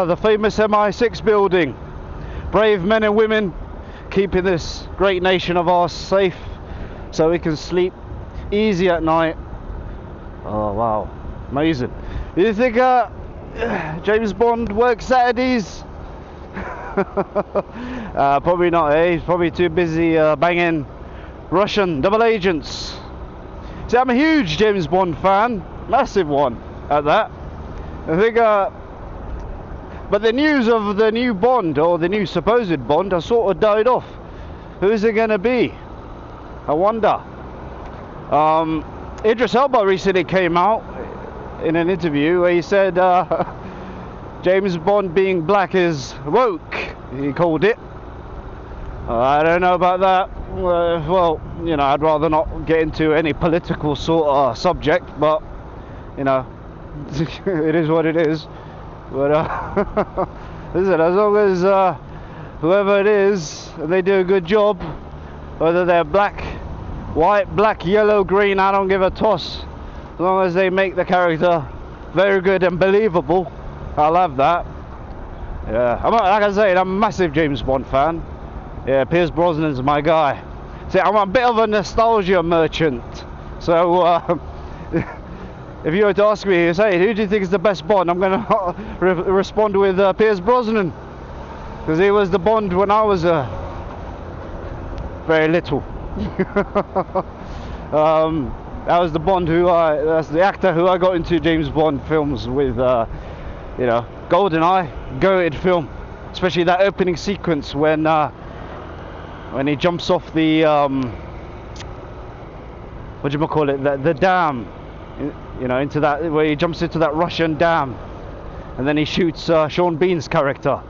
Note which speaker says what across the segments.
Speaker 1: the famous MI6 building. Brave men and women keeping this great nation of ours safe so we can sleep easy at night. Oh wow, amazing. You think James Bond works Saturdays? Probably not, eh? He's probably too busy banging Russian double agents. See, I'm a huge James Bond fan, massive one at that. I think, but the news of the new Bond, or the new supposed Bond, has sort of died off. Who's it gonna be? I wonder. Idris Elba recently came out in an interview where he said James Bond being black is woke, he called it. I don't know about that. Well, you know, I'd rather not get into any political sort of subject, but, you know, it is what it is. But, listen, as long as whoever it is, and they do a good job, whether they're black, white, black, yellow, green, I don't give a toss. As long as they make the character very good and believable, I'll have that. Yeah, like I say, I'm a massive James Bond fan. Yeah, Pierce Brosnan's my guy. See, I'm a bit of a nostalgia merchant. So, if you were to ask me, say, who do you think is the best Bond? I'm going to respond with Pierce Brosnan. Because he was the Bond when I was very little. That was the Bond that's the actor who I got into James Bond films with, you know, GoldenEye, goated film. Especially that opening sequence when he jumps off the, the dam, you know, into that, where he jumps into that Russian dam. And then he shoots Sean Bean's character.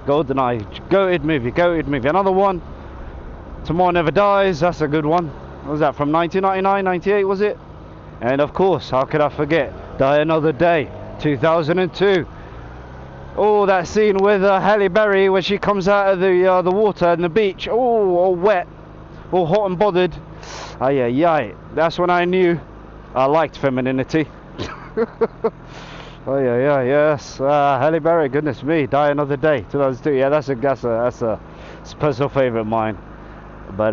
Speaker 1: GoldenEye, goated movie. Another one, Tomorrow Never Dies, that's a good one. What was that, from 1999, 98 was it? And of course, how could I forget, Die Another Day, 2002. Oh, that scene with Halle Berry when she comes out of the water and the beach, oh, all wet, all hot and bothered. Ay, that's when I knew I liked femininity. Yes, Halle Berry, goodness me, Die Another Day, 2002. Yeah, that's a personal favourite of mine. But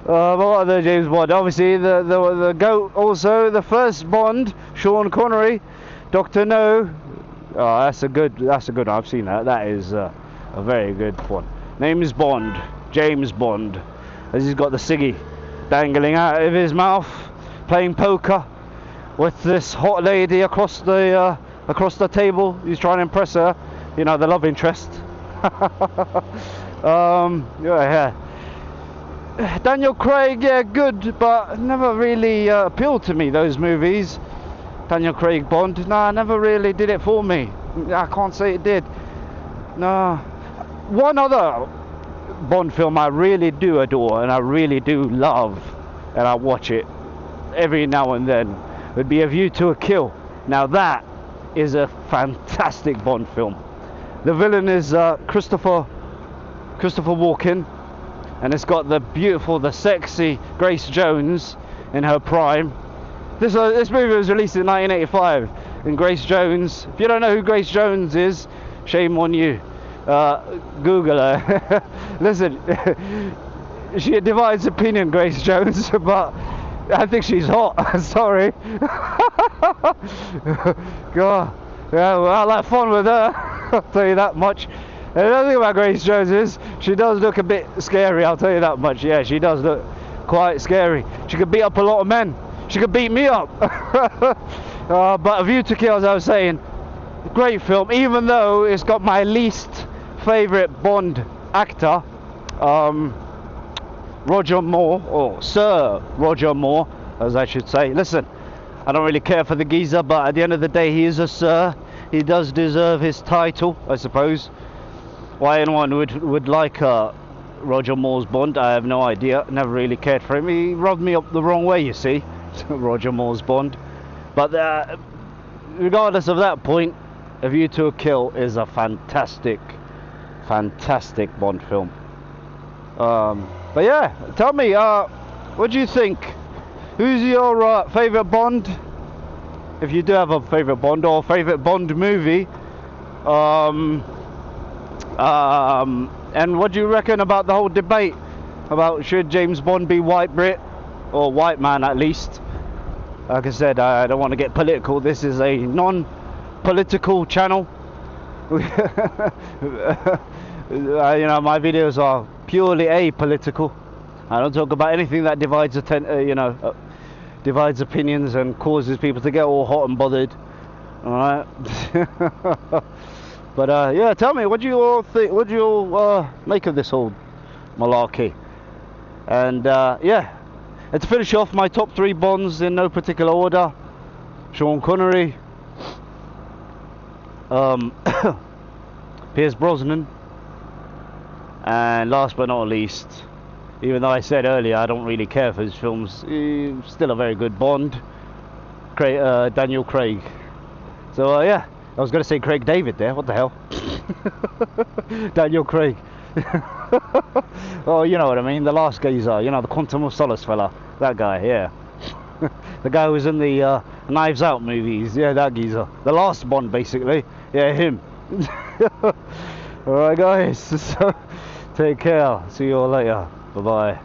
Speaker 1: what other James Bond? Obviously the GOAT, also the first Bond, Sean Connery, Dr. No. Oh, that's a good one. I've seen that. That is a very good one. Name is Bond, James Bond, as he's got the ciggy dangling out of his mouth, playing poker with this hot lady across the table. He's trying to impress her, you know, the love interest. Yeah. Daniel Craig, yeah, good, but never really appealed to me, those movies. Daniel Craig Bond, nah, never really did it for me. I can't say it did. No. One other Bond film I really do adore and I really do love, and I watch it every now and then, would be A View to a Kill. Now that is a fantastic Bond film. The villain is Christopher Walken, and it's got the beautiful, the sexy Grace Jones in her prime. This movie was released in 1985, and Grace Jones, if you don't know who Grace Jones is, shame on you. Google her. Listen, she divides opinion, Grace Jones, but I think she's hot. Sorry. God, yeah, well, I'll have fun with her. I'll tell you that much. And the other thing about Grace Jones is she does look a bit scary. I'll tell you that much. Yeah, she does look quite scary. She could beat up a lot of men. She could beat me up. But A View to Kill, as I was saying, great film. Even though it's got my least favourite Bond actor, Roger Moore, or Sir Roger Moore, as I should say. Listen, I don't really care for the geezer, but at the end of the day, he is a Sir. He does deserve his title, I suppose. Why anyone would like Roger Moore's Bond, I have no idea. Never really cared for him. He rubbed me up the wrong way, you see, Roger Moore's Bond. But regardless of that point, A View to a Kill is a fantastic Bond film. But yeah, tell me, what do you think? Who's your favourite Bond? if you do have a favourite Bond or favourite Bond movie. And what do you reckon about the whole debate about should James Bond be white Brit or white man at least? Like I said, I don't want to get political. This is a non-political channel. You know, my videos are purely apolitical. I don't talk about anything that divides divides opinions and causes people to get all hot and bothered. All right. But yeah, tell me, what do you all think? What do you all make of this whole malarkey? And yeah, and to finish off, my top 3 Bonds in no particular order: Sean Connery, Pierce Brosnan, and last but not least, even though I said earlier I don't really care for his films, he's still a very good Bond, Daniel Craig. So yeah, I was going to say Craig David there, what the hell. Daniel Craig. Oh, you know what I mean, the last geezer, you know, the Quantum of Solace fella, that guy, yeah. The guy who was in the Knives Out movies, yeah, that geezer. The last Bond, basically, yeah, him. Alright guys, so take care, see you all later, bye bye.